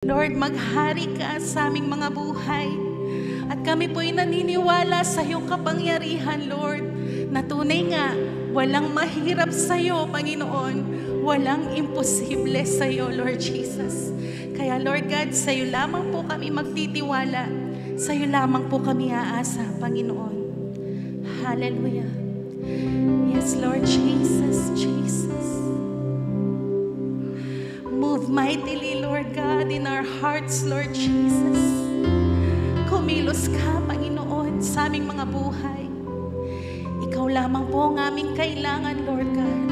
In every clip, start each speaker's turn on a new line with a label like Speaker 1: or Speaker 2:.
Speaker 1: Lord, maghari ka sa aming mga buhay. At kami po'y naniniwala sa iyong kapangyarihan, Lord, na tunay nga, walang mahirap sa iyo, Panginoon. Walang imposible sa iyo, Lord Jesus. Kaya, Lord God, sa iyo lamang po kami magtitiwala. Sa iyo lamang po kami aasa, Panginoon. Hallelujah. Yes, Lord Jesus, Jesus. Move mightily, Lord God, in our hearts, Lord Jesus. Kumilos ka, Panginoon, sa aming mga buhay. Ikaw lamang po ang aming kailangan, Lord God.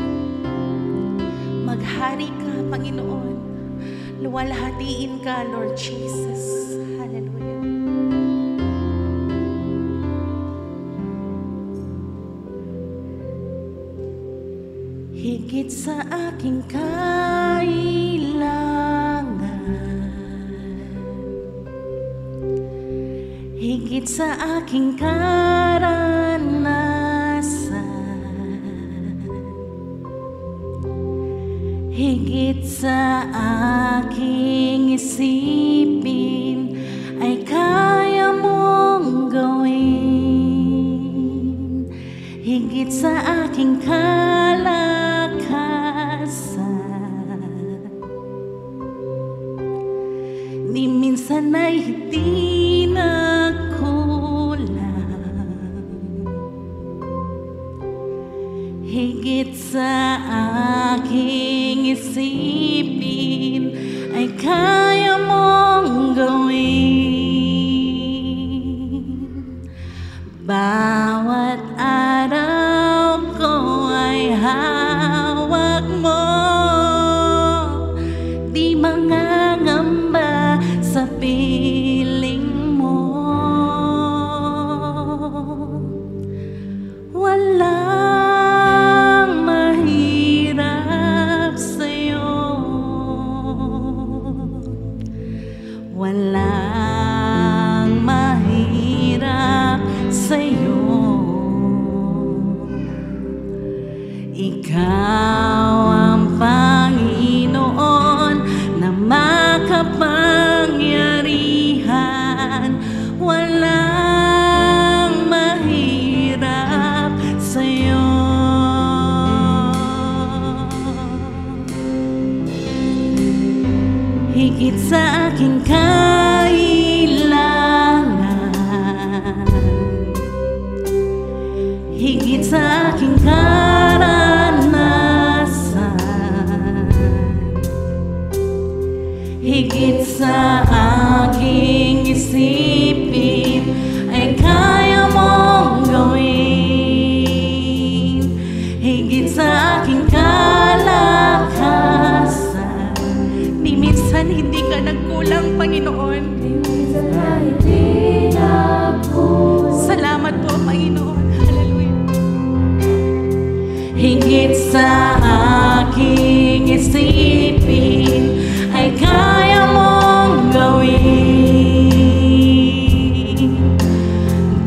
Speaker 1: Maghari ka, Panginoon. Luwalhatiin ka, Lord Jesus. Hallelujah. Higit sa aking higit sa aking karanasan, higit sa aking isipin, ay kaya mong gawin. Higit sa aking kalakasan, ni minsan ay hindi na higit sa aking isipin, ay kaya mong gawin. Bawat araw ko ay hawak mo, di mangangamba sa piling mo. Walang mahirap sa'yo, walang mahirap sa'yo. Ikaw ang Panginoon na makapangyarihan. Walang mahirap sa'yo. Higit sa aking kailangan, higit sa aking karanasan, higit sa aking isipin, ay kaya mong gawin. Higit sa aking kalakasan, di minsan hindi ka nagkulang, Panginoon. Salamat po, Panginoon. Hallelujah. Higit sa aking isipin, ay kaya mong gawin.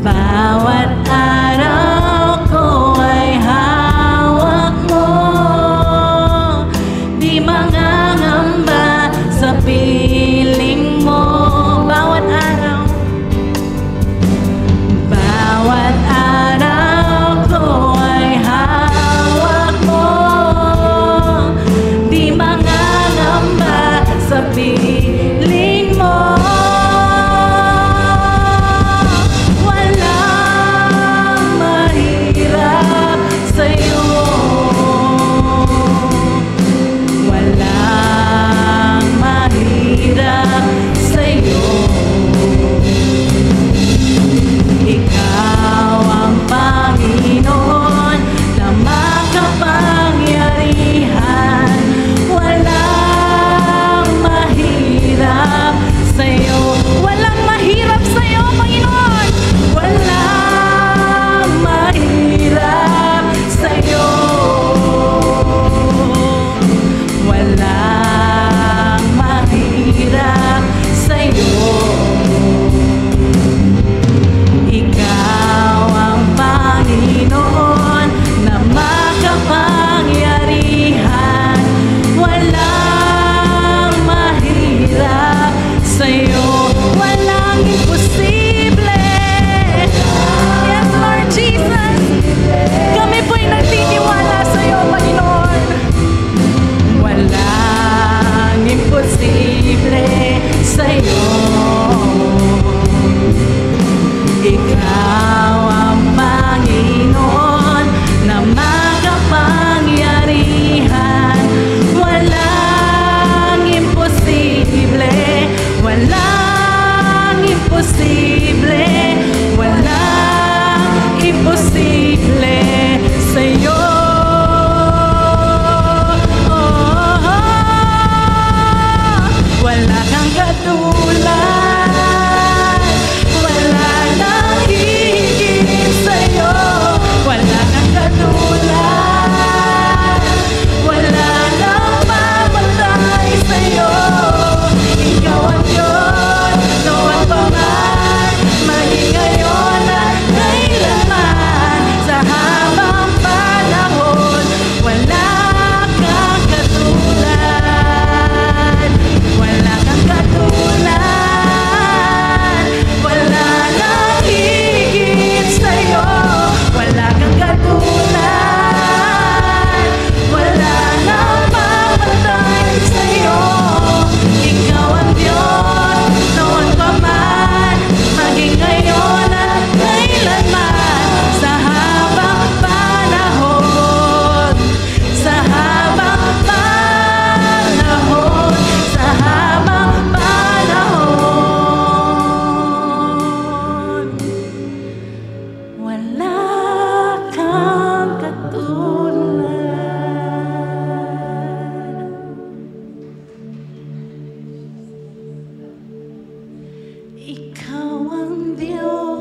Speaker 1: Bawat araw ko ay hawak mo, di mangangamba sa piling mo. Bawat araw, bawat araw ko ay hawak mo, di mangangamba katulad, wala nang higit sa'yo, wala kang katulad, wala nang mamatay sa'yo. Ikaw ang Diyos, noon pa man, maging ngayon at kailanman, sa habang panahon, wala kang katulad, wala kang katulad, wala nang higit sa'yo, wala kang katulad, wala nang mamatay sa'yo. Ikaw ang Diyos, noon pa man, maging ngayon at kailanman, sa habang panahon, sa habang panahon, sa habang panahon. Wala kang katulad. Ikaw ang Diyos.